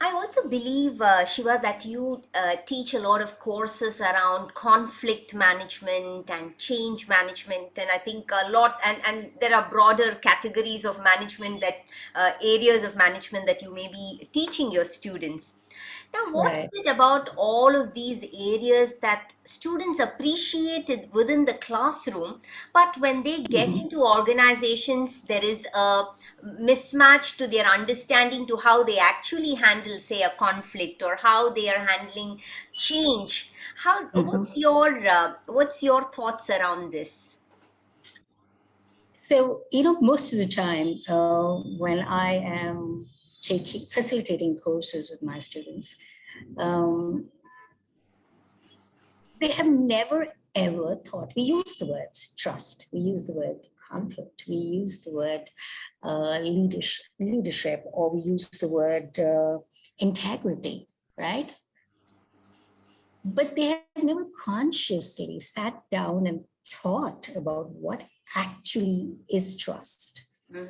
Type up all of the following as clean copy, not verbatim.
I also believe, Shiva, that you teach a lot of courses around conflict management and change management, and I think a lot, and there are broader categories of management that areas of management that you may be teaching your students. Now, what Right. is it about all of these areas that students appreciate it within the classroom, but when they get Mhm. into organizations, there is a mismatch to their understanding to how they actually handle, say, a conflict or how they are handling change. How? Mhm. What's your thoughts around this? So, most of the time when I am facilitating courses with my students, um, they have never ever thought. We use the words trust, we use the word conflict, we use the word leadership, or we use the word integrity, right? But they have never consciously sat down and thought about what actually is trust.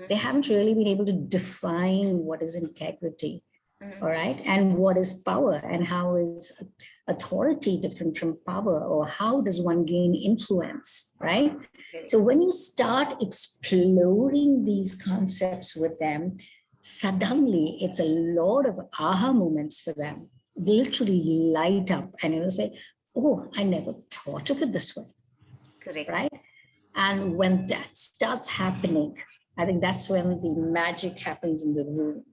They Hmm. haven't really been able to define what is integrity, Hmm. all right, and what is power, and how is authority different from power, or how does one gain influence, right? So when you start exploring these concepts with them, suddenly it's a lot of aha moments for them. They literally light up and say, oh, I never thought of it this way, Correct. right? And when that starts happening, I think that's when the magic happens in the room.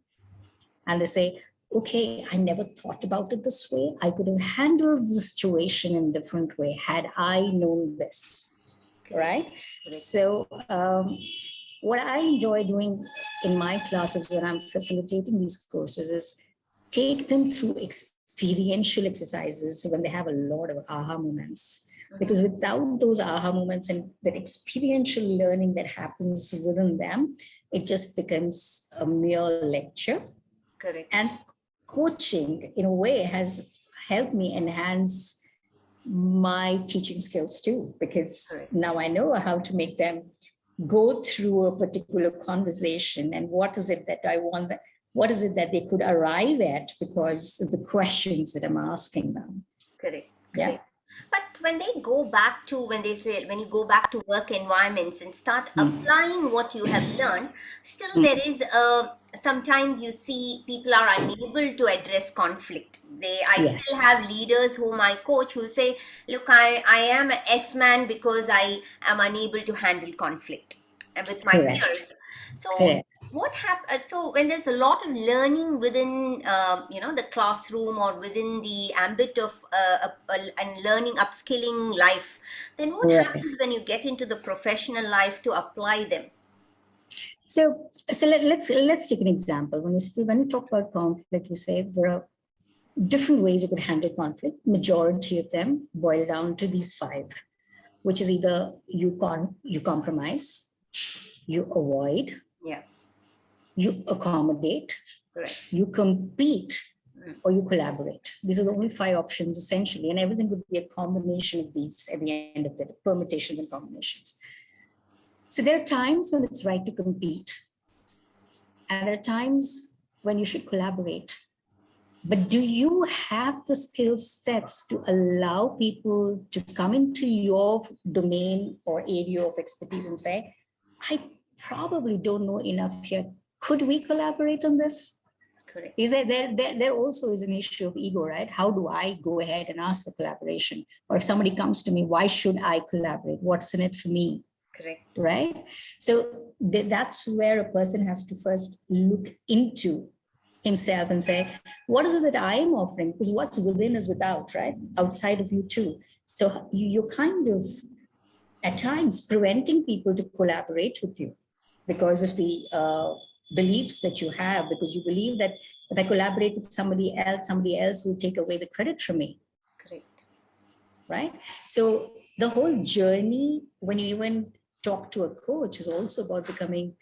And they say, okay, I never thought about it this way. I could have handled the situation in a different way had I known this, Correct. right? Correct. So, what I enjoy doing in my classes when I'm facilitating these courses is take them through experiential exercises when they have a lot of aha moments. Hmm. Because without those aha moments and that experiential learning that happens within them, it just becomes a mere lecture. Correct. And coaching, in a way, has helped me enhance my teaching skills too, because Correct. now I know how to make them go through a particular conversation and what is it that I want that what is it that they could arrive at because of the questions that I'm asking them. Correct. Yeah. Correct. But when they go back to, when they say, when you go back to work environments and start Mm. applying what you have learned, still there Mm. is sometimes you see people are unable to address conflict. I still Yes. have leaders whom I coach who say, look, I am a S man because I am unable to handle conflict with my Correct. peers. So Correct. what happens, so when there's a lot of learning within the classroom or within the ambit of and learning upskilling life, then what Right. happens when you get into the professional life to apply them? So let's take an example. When we talk about conflict, we say there are different ways you could handle conflict. Majority of them boil down to these five, which is either you compromise, you avoid, Yeah. you accommodate, Correct. you compete, Mm. or you collaborate. These are the only five options essentially, and everything would be a combination of these at the end of the permutations and combinations. So there are times when it's right to compete, and there are times when you should collaborate. But do you have the skill sets to allow people to come into your domain or area of expertise and say, I probably don't know enough here. Could we collaborate on this? Correct. Is there also is an issue of ego, right? How do I go ahead and ask for collaboration? Or if somebody comes to me, why should I collaborate? What's in it for me? Correct. Right? So that's where a person has to first look into himself and say, what is it that I am offering? Because what's within is without, right? Outside of you too. So you're kind of at times preventing people to collaborate with you because of the beliefs that you have, because you believe that if I collaborate with somebody else will take away the credit from me, Correct. right? So the whole journey, when you even talk to a coach, is also about becoming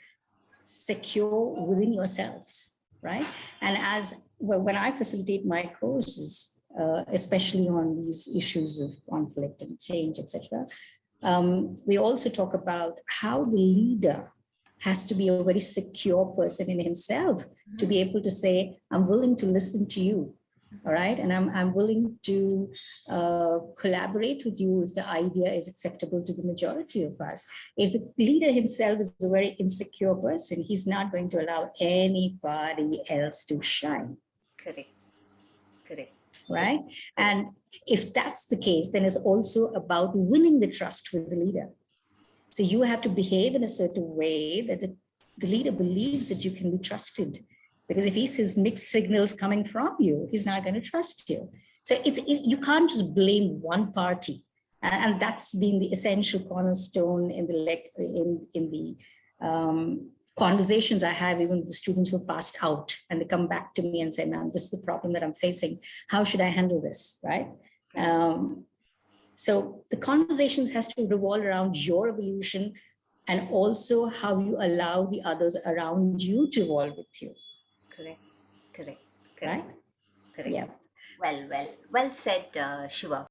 secure within yourselves, right? And as well, when I facilitate my courses, especially on these issues of conflict and change, etc., we also talk about how the leader has to be a very secure person in himself to be able to say, I'm willing to listen to you. All right. And I'm willing to collaborate with you if the idea is acceptable to the majority of us. If the leader himself is a very insecure person, he's not going to allow anybody else to shine. Correct. Correct. Right. And if that's the case, then it's also about winning the trust with the leader. So you have to behave in a certain way that the leader believes that you can be trusted. Because if he sees mixed signals coming from you, he's not going to trust you. So you can't just blame one party. And that's been the essential cornerstone in the conversations I have even with the students who have passed out, and they come back to me and say, ma'am, this is the problem that I'm facing. How should I handle this, right? So the conversations has to revolve around your evolution and also how you allow the others around you to evolve with you. Correct. Right? Correct. Yeah. Well said, Shiva.